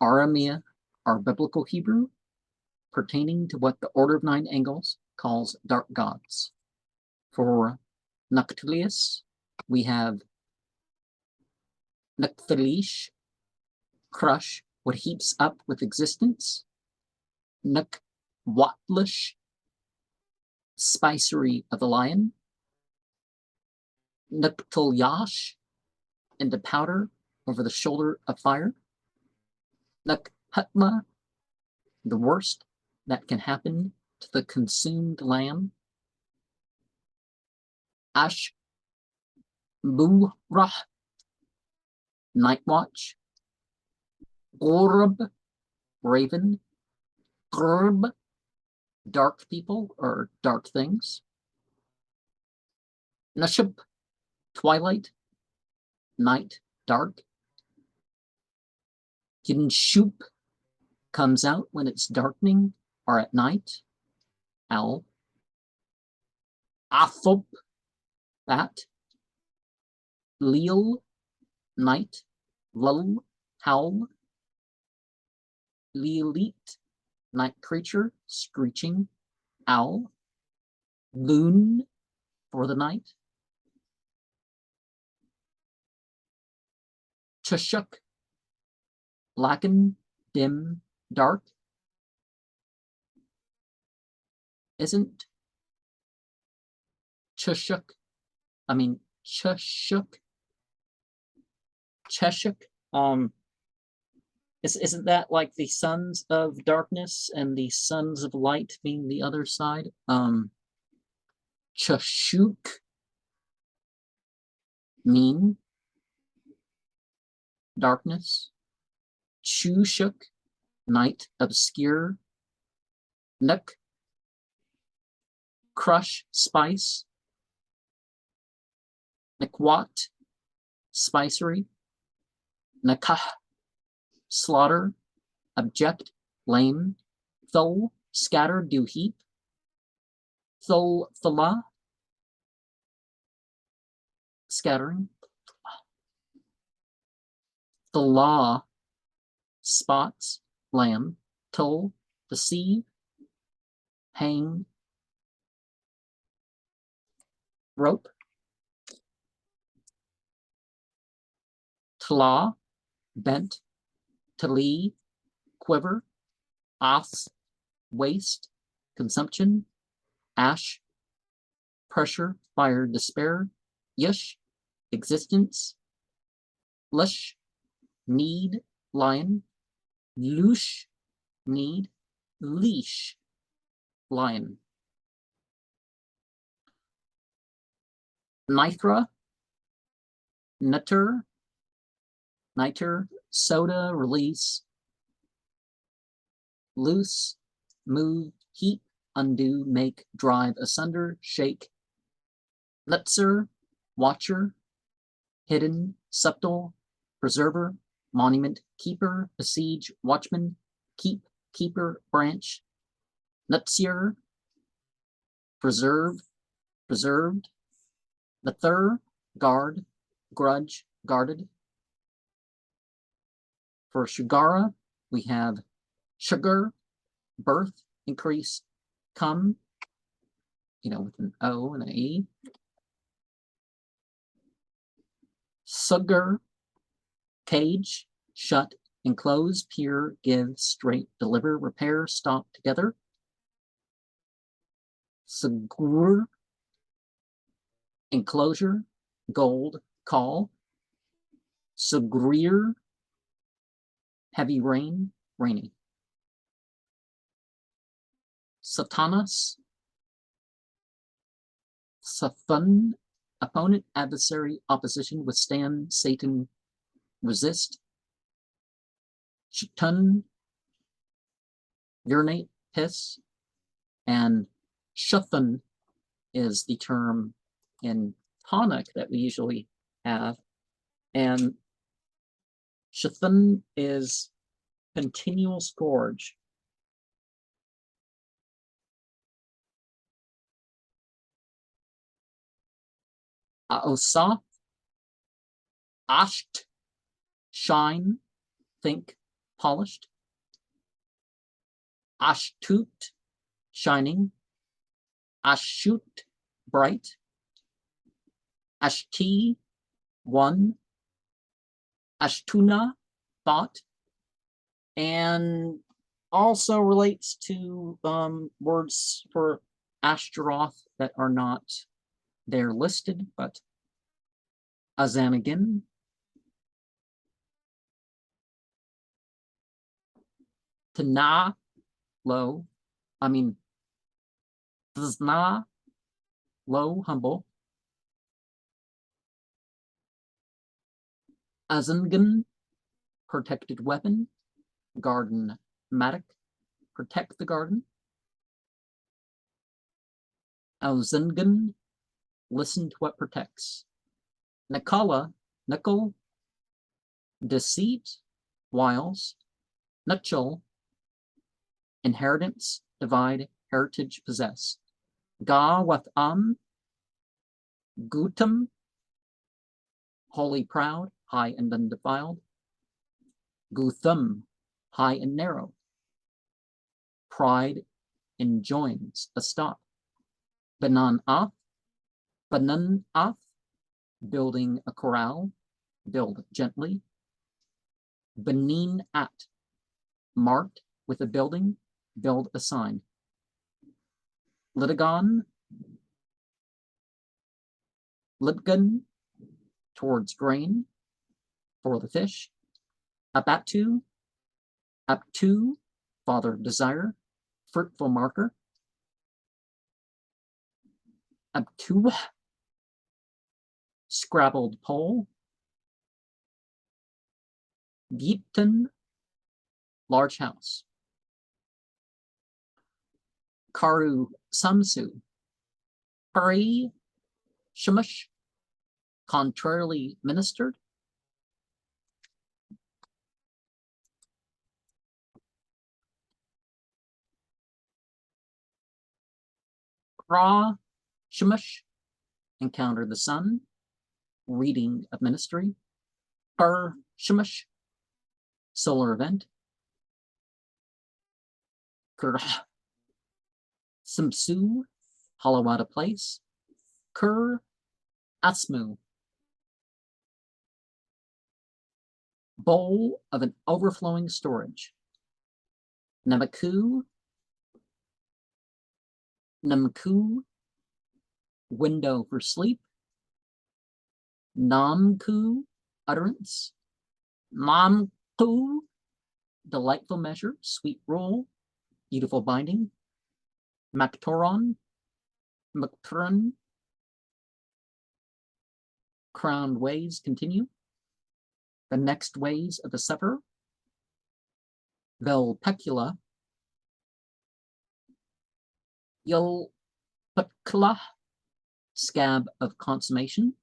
Aramaic are biblical Hebrew, pertaining to what the Order of Nine Angles calls dark gods. For Noctilius, we have Noctilish, crush what heaps up with existence. Nocwatlish, spicery of the lion. Noctilyash, into powder over the shoulder of fire. Nukhutma, the worst that can happen to the consumed lamb. Ashburah, night watch. Gorb, raven. Grb, dark people or dark things. Nushub, twilight, night, dark. Ginshub comes out when it's darkening or at night. Owl. Athop, bat. Leal, night. Lull, howl. Leelite, night creature, screeching. Owl. Loon, for the night. Chushuk, blacken, dim, dark. Isn't Chushuk, Cheshuk, isn't that like the sons of darkness and the sons of light being the other side? Cheshuk, mean, darkness. Chushuk, night, obscure. Nuk, crush, spice. Nekwat, spicery. Nakah, slaughter, abject, lame. Thul, scatter, do heap. Thula, scattering. Thula, spots, lamb. Tul, deceive. Hang, rope. Tla, bent. Tali, quiver. As, waste, consumption. Ash, pressure, fire, despair. Yush, existence. Lush, need, lion. Lush, need. Leash, lion. Nithra, niter, soda, release. Loose, move, heap, undo, make, drive, asunder, shake. Nutzer, watcher. Hidden, subtle, preserver, monument, keeper, besiege, watchman, keep, keeper, branch. Nutsier, preserve, preserved. Nather, guard, grudge, guarded. For Shugara, we have sugar, birth, increase, come, with an O and an E. Sugar, cage, shut, enclose, peer, give, straight, deliver, repair, stop, together. Sugur, enclosure, gold, call. Sugrir, heavy rain, rainy. Satanas, Sathun, opponent, adversary, opposition, withstand, Satan, resist. Shtun, urinate, piss. And Shuthun is the term in tonic that we usually have. And Shuthun is continual scourge. Aosaf, asht, shine, think, polished. Ashtut, shining. Ashut, bright. Ashti, one. Ashtuna, thought. And also relates to words for Ashtaroth that are not there listed, but Azanagin, Tana, low, Tzna, low, humble. Azangan, protected weapon. Garden, matic, protect the garden. Alzangan, listen to what protects. Nakala, nickel, deceit, wiles. Nutchel, inheritance, divide, heritage, possess. Ga with gutum, holy, proud, high and undefiled. Guthum, high and narrow. Pride enjoins, a stop. Banan af, building a corral, build gently. Benin at, marked with a building, build a sign. Litigon, Litgan, towards grain, for the fish. Abatu, Aptu, father desire, fruitful marker. Abtu, scrabbled pole. Gipton, large house. Karu Samsu, Pari Shamash, contrarily ministered. Ra Shamash, encounter the sun, reading of ministry. Per Shamash, solar event. Kur Samsu, hollow out a place. Kur Asmu, bowl of an overflowing storage. Namaku, window for sleep. Namku, utterance. Namku, delightful measure, sweet roll, beautiful binding. Maktoron, Makturan, crowned ways continue. The next ways of the supper. Velpecula, Yulpecula, scab of consummation,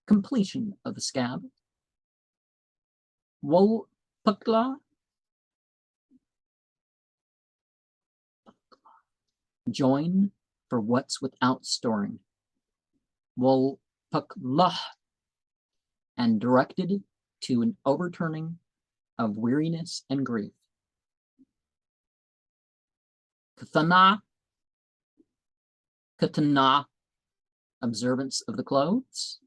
completion of the scab. Wolpecula, join for what's without storing. Wolpecula, and directed to an overturning of weariness and grief. Katana, observance of the clothes.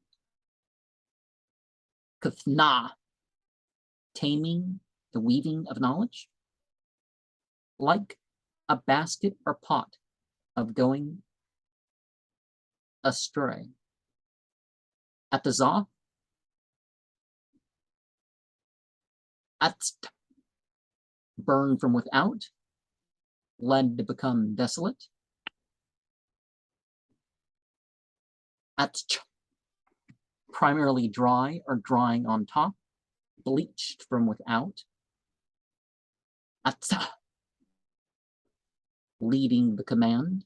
Kathna, taming the weaving of knowledge. Like a basket or pot of going astray. At the Zoth, Atst, burn from without, led to become desolate. Atch, primarily dry or drying on top, bleached from without. Atsa, leading the command.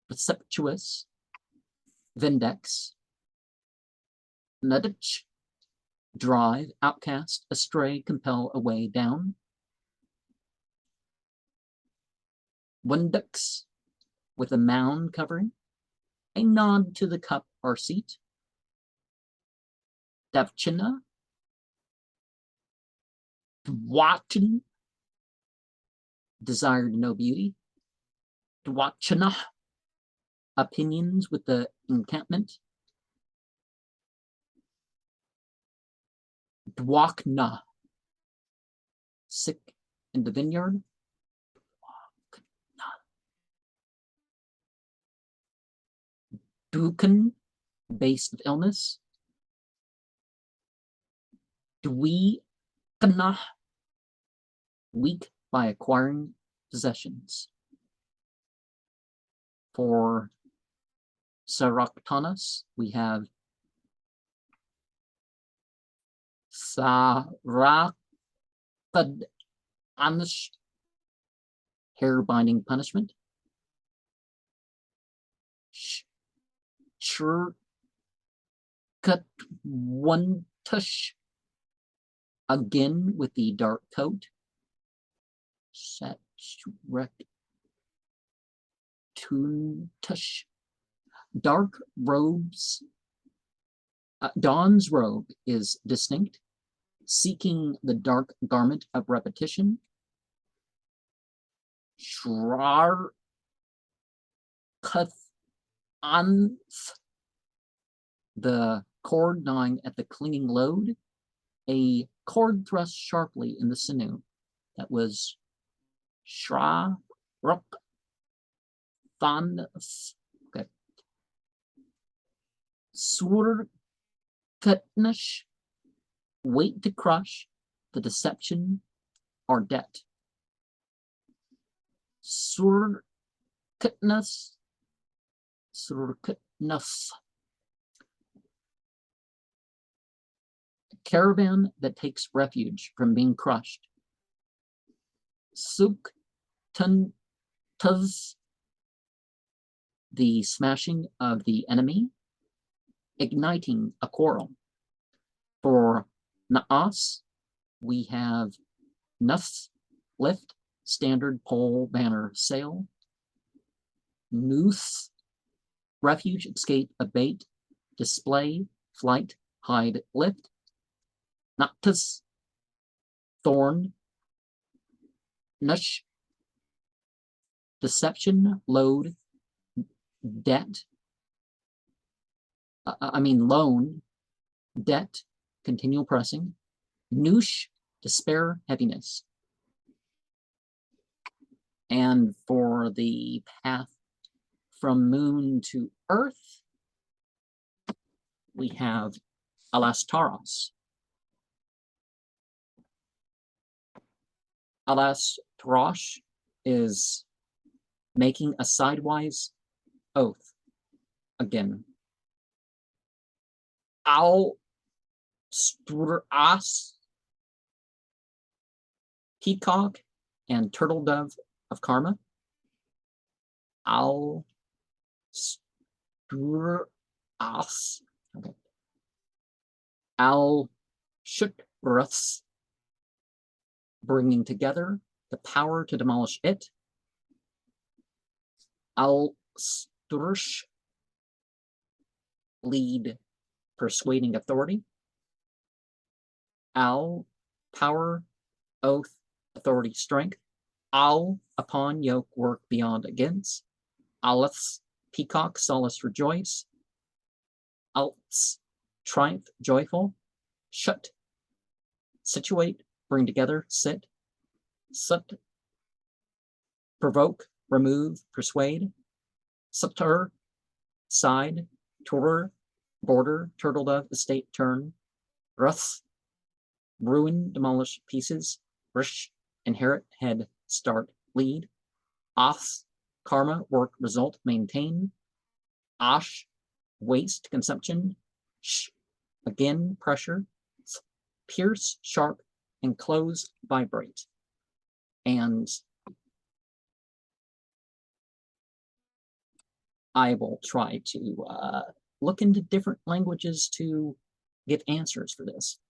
Preceptuous, vindex. Nudge, drive, outcast, astray, compel, away, down. Windux, with a mound covering, a nod to the cup or seat. Davchina, Dwachan, desire to know beauty. Dwachana, opinions with the encampment. Dwakna, sick in the vineyard. Dukan, base of illness. Dwekana, weak by acquiring possessions. For Saraktanas, we have Sarakad Anish, hair binding punishment. Churkat one tush, again with the dark coat. Satrek tush, dark robes. Dawn's robe is distinct, seeking the dark garment of repetition. Shrar Kathanth, the cord gnawing at the clinging load, a cord thrust sharply in the sinew. That was Shra Ruk Thanth. Okay. Sur Katnish, weight to crush, the deception or debt. Sur Katnus, caravan that takes refuge from being crushed. Suk Tun Tuz, the smashing of the enemy, igniting a quarrel. For Naas, we have Nuf, lift, standard pole, banner, sail. Nuth, refuge, escape, abate, display, flight, hide, lift. Noctus, thorn. Nush, deception, load, debt. Loan, debt, continual pressing. Noosh, despair, heaviness. And for the path from moon to earth, we have Alastaros. Alastarosh is making a sidewise oath. Again, Al Sturas, peacock and turtle dove of karma. Al Sturas. Okay. Al Shukras, bringing together the power to demolish it. Al Stursh, lead, persuading authority. Al, power, oath, authority, strength. Al, upon, yoke, work, beyond, against. Aleths, peacock, solace, rejoice. Alts, triumph, joyful. Shut, situate, bring together, sit. Sut, provoke, remove, persuade. Sutter, side. Turer, border, turtle dove, estate, turn. Ruth, ruin, demolish, pieces. Rish, inherit, head, start, lead. Oth, karma, work, result, maintain. Ash, waste, consumption. Sh, again, pressure. Pierce, sharp, and close, vibrate. And I will try to look into different languages to get answers for this.